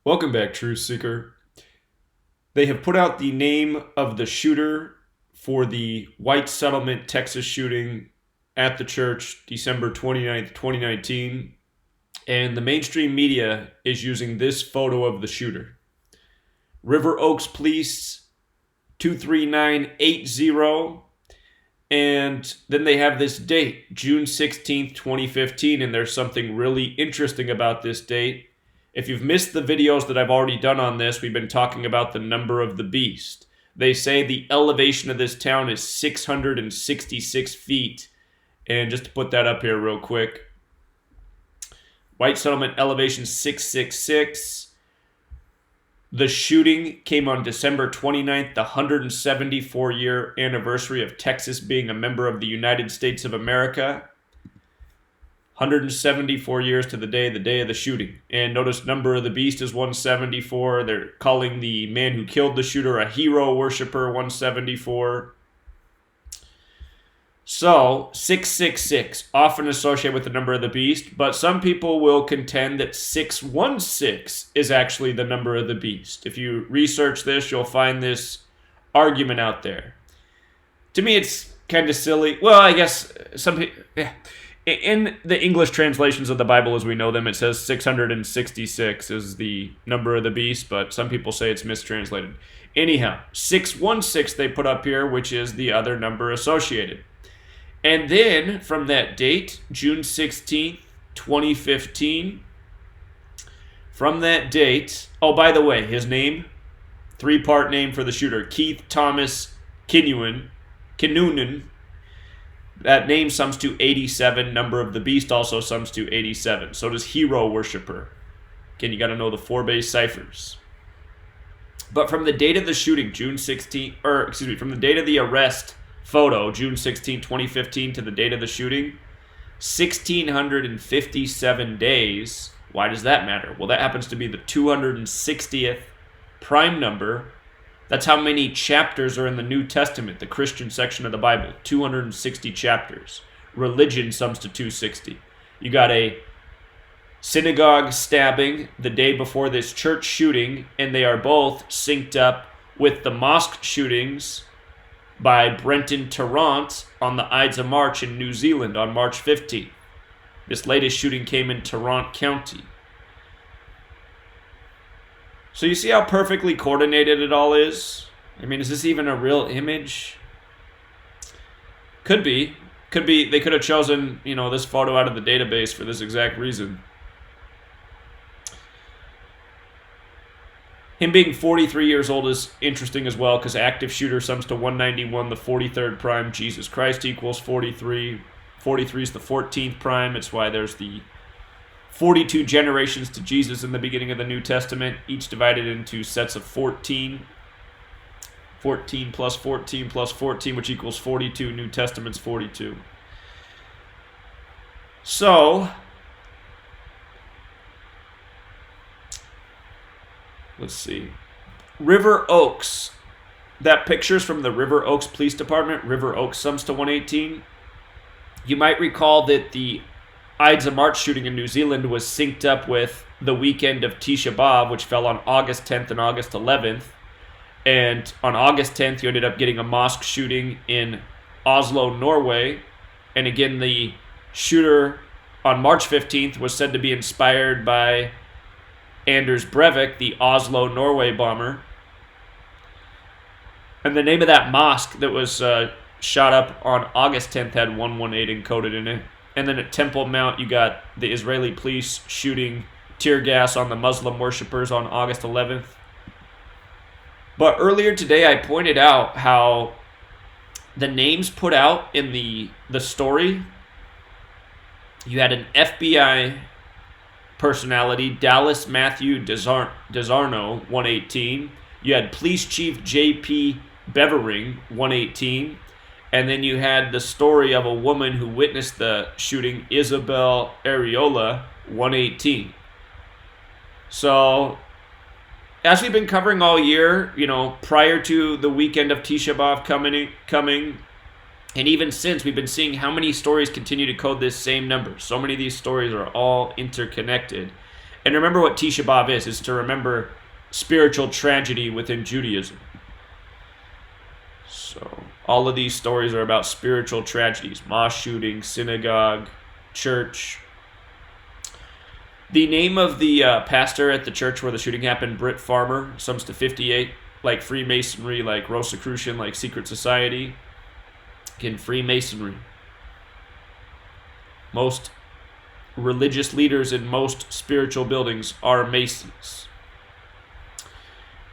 Welcome back, Truth Seeker. They have put out the name of the shooter for the White Settlement, Texas shooting at the church, December 29th, 2019. And the mainstream media is using this photo of the shooter. River Oaks Police 23980. And then they have this date, June 16th, 2015. And there's something really interesting about this date. If you've missed the videos that I've already done on this, we've been talking about the number of the beast. They say the elevation of this town is 666 feet. And just to put that up here real quick, White Settlement elevation 666. The shooting came on December 29th, the 174-year anniversary of Texas being a member of the United States of America. 174 years to the day of the shooting. And notice number of the beast is 174. They're calling the man who killed the shooter a hero worshiper, 174. So, 666, often associated with the number of the beast, but some people will contend that 616 is actually the number of the beast. If you research this, you'll find this argument out there. To me, it's kind of silly. Well, I guess some people... Yeah. In the English translations of the Bible as we know them, it says 666 is the number of the beast, but some people say it's mistranslated. Anyhow, 616 they put up here, which is the other number associated. And then from that date, June 16th, 2015, from that date, oh, by the way, his name, three-part name for the shooter, Keith Thomas Kinnunen. That name sums to 87. Number of the beast also sums to 87. So does hero worshiper. Again, you got to know the four base ciphers. But from the date of the shooting, from the date of the arrest photo, June 16, 2015, to the date of the shooting, 1,657 days. Why does that matter? Well, that happens to be the 260th prime number. That's how many chapters are in the New Testament, the Christian section of the Bible. 260 chapters. Religion sums to 260. You got a synagogue stabbing the day before this church shooting, and they are both synced up with the mosque shootings by Brenton Tarrant on the Ides of March in New Zealand on March 15th. This latest shooting came in Tarrant County. So you see how perfectly coordinated it all is? I mean, is this even a real image? Could be. They could have chosen, this photo out of the database for this exact reason. Him being 43 years old is interesting as well, because active shooter sums to 191, the 43rd prime. Jesus Christ equals 43. 43 is the 14th prime. It's why there's the 42 generations to Jesus in the beginning of the New Testament, each divided into sets of 14. 14 plus 14 plus 14, which equals 42. New Testament's 42. So, let's see. River Oaks. That picture's from the River Oaks Police Department. River Oaks sums to 118. You might recall that the Ides of March shooting in New Zealand was synced up with the weekend of Tisha B'Av, which fell on August 10th and August 11th. And on August 10th, you ended up getting a mosque shooting in Oslo, Norway. And again, the shooter on March 15th was said to be inspired by Anders Breivik, the Oslo, Norway bomber. And the name of that mosque that was shot up on August 10th had 118 encoded in it. And then at Temple Mount, you got the Israeli police shooting tear gas on the Muslim worshippers on August 11th. But earlier today, I pointed out how the names put out in the story, you had an FBI personality, Dallas Matthew DeSarno, 118. You had Police Chief J.P. Bevering, 118. And then you had the story of a woman who witnessed the shooting, Isabel Areola, 118. So, as we've been covering all year, prior to the weekend of Tisha B'Av coming, and even since, we've been seeing how many stories continue to code this same number. So many of these stories are all interconnected. And remember what Tisha B'Av is to remember spiritual tragedy within Judaism. So all of these stories are about spiritual tragedies. Mosque shooting, synagogue, church. The name of the pastor at the church where the shooting happened, Britt Farmer, sums to 58, like Freemasonry, like Rosicrucian, like secret society. Again, Freemasonry. Most religious leaders in most spiritual buildings are Masons.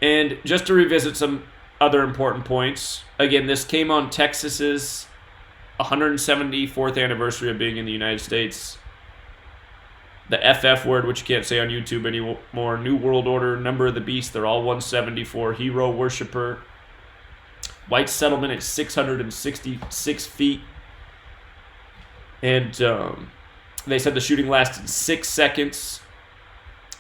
And just to revisit some other important points, again, this came on Texas's 174th anniversary of being in the United States. The FF word, which you can't say on YouTube anymore, New World Order, Number of the Beast, they're all 174, Hero Worshipper. White settlement at 666 feet. And they said the shooting lasted 6 seconds.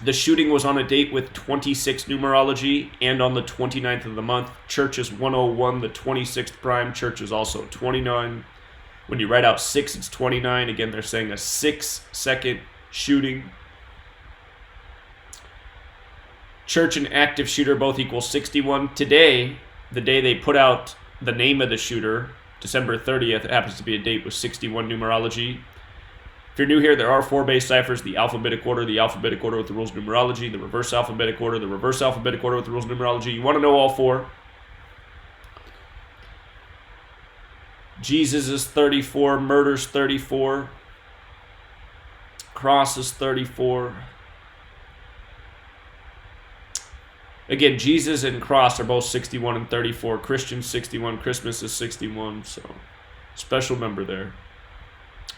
The shooting was on a date with 26 numerology and on the 29th of the month. Church is 101, the 26th prime. Church is also 29. When you write out 6, it's 29. Again, they're saying a 6-second shooting. Church and active shooter both equal 61. Today, the day they put out the name of the shooter, December 30th, it happens to be a date with 61 numerology. If you're new here, there are 4 base ciphers: the alphabetic order with the rules of numerology, the reverse alphabetic order with the rules of numerology. You want to know all 4. Jesus is 34, murder's 34, cross is 34. Again, Jesus and cross are both 61 and 34. Christian 61, Christmas is 61, so special number there.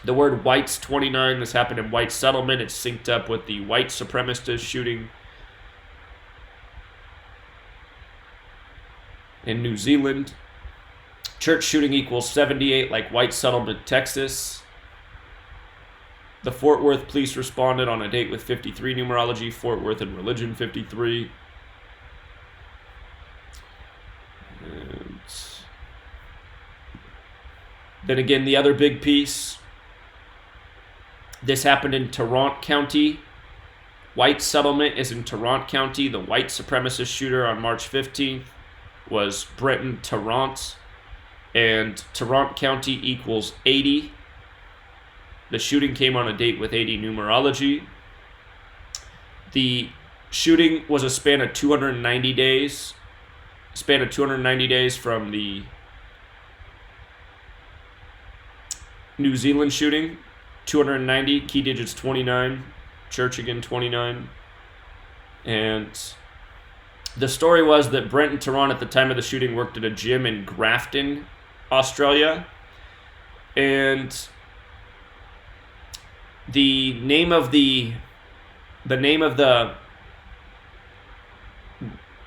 The word white's 29. This happened in white settlement. It's synced up with the white supremacist shooting in New Zealand. Church shooting equals 78, like white settlement, Texas. The Fort Worth police responded on a date with 53 numerology. Fort Worth and religion 53. And then again, the other big piece. This happened in Tarrant County. White settlement is in Tarrant County. The white supremacist shooter on March 15th was Brenton Tarrant. And Tarrant County equals 80. The shooting came on a date with 80 numerology. The shooting was a span of 290 days. Span of 290 days from the New Zealand shooting. 290, key digits 29, church again 29. And the story was that Brenton Tarrant at the time of the shooting worked at a gym in Grafton, Australia. And the name of the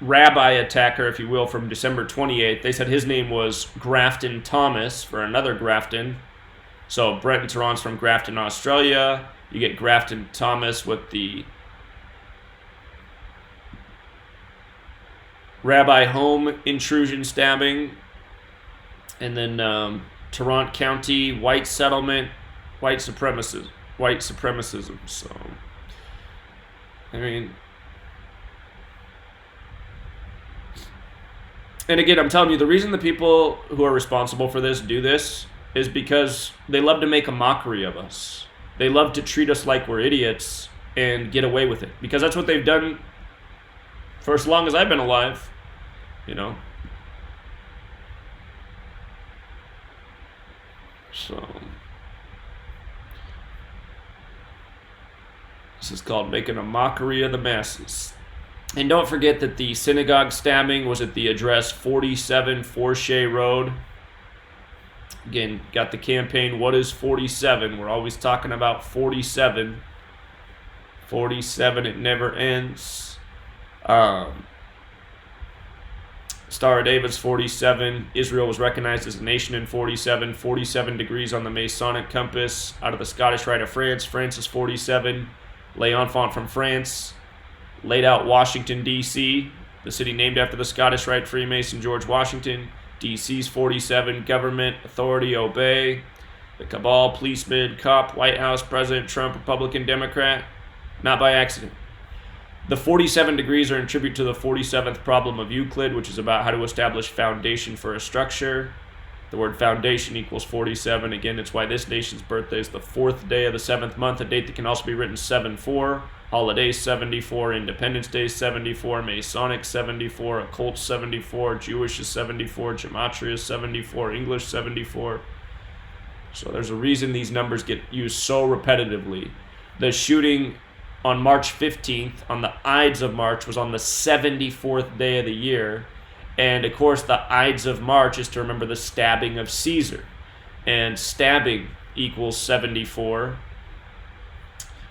rabbi attacker, if you will, from December 28th, they said his name was Grafton Thomas for another Grafton. So Brenton Tarrant's from Grafton, Australia. You get Grafton Thomas with the Rabbi Home intrusion stabbing. And then Tarrant County, white settlement, white supremacism. So, I mean, and again, I'm telling you, the reason the people who are responsible for this do this is because they love to make a mockery of us. They love to treat us like we're idiots and get away with it. Because that's what they've done for as long as I've been alive, you know. So, this is called making a mockery of the masses. And don't forget that the synagogue stabbing was at the address 47 Forshey Road. Again, got the campaign, what is 47? We're always talking about 47. 47, it never ends. Star of David's 47. Israel was recognized as a nation in 47. 47 degrees on the Masonic compass. Out of the Scottish Rite of France, France is 47. L'Enfant from France. Laid out Washington, D.C., the city named after the Scottish Rite Freemason George Washington. D.C.'s 47, government, authority, obey. The cabal, policeman, cop, White House, President Trump, Republican, Democrat. Not by accident. The 47 degrees are in tribute to the 47th problem of Euclid, which is about how to establish foundation for a structure. The word foundation equals 47. Again, it's why this nation's birthday is the 4th day of the 7th month, a date that can also be written 7-4. Holidays 74, Independence Day 74, Masonic 74, Occult 74, Jewish is 74, Gematria is 74, English 74. So there's a reason these numbers get used so repetitively. The shooting on March 15th, on the Ides of March, was on the 74th day of the year. And, of course, the Ides of March is to remember the stabbing of Caesar. And stabbing equals 74.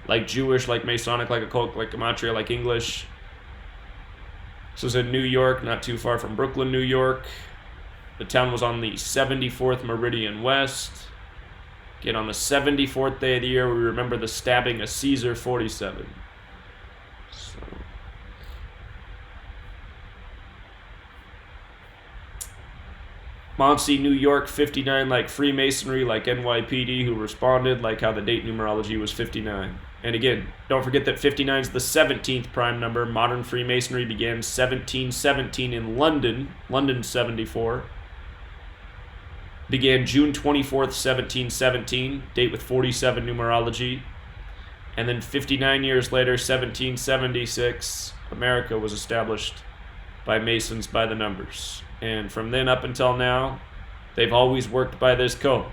Like Jewish, like Masonic, like Occult, like Gematria, like English. This was in New York, not too far from Brooklyn, New York. The town was on the 74th meridian west. Again, on the 74th day of the year, we remember the stabbing of Caesar, 47. So. Monsey, New York, 59, like Freemasonry, like NYPD, who responded, like how the date numerology was 59. And again, don't forget that 59 is the 17th prime number. Modern Freemasonry began 1717 in London, London 74. Began June 24th, 1717, date with 47 numerology. And then 59 years later, 1776, America was established by Masons by the numbers. And from then up until now, they've always worked by this code.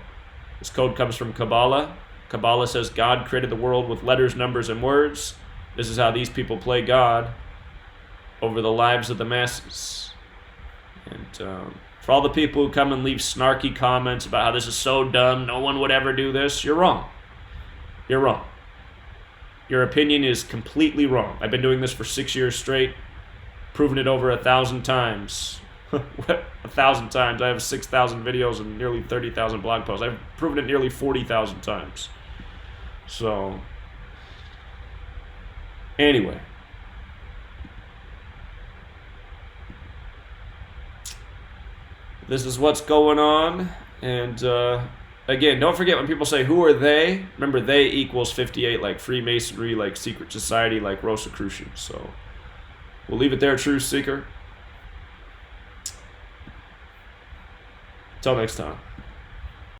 This code comes from Kabbalah. Kabbalah says God created the world with letters, numbers, and words. This is how these people play God over the lives of the masses. And for all the people who come and leave snarky comments about how this is so dumb, no one would ever do this, you're wrong. You're wrong. Your opinion is completely wrong. I've been doing this for 6 years straight, proven it over 1,000 times. 1,000 times. I have 6,000 videos and nearly 30,000 blog posts. I've proven it nearly 40,000 times. So, anyway. This is what's going on. And again, don't forget when people say, who are they? Remember, they equals 58, like Freemasonry, like secret society, like Rosicrucians. So, we'll leave it there, Truth Seeker. Until next time.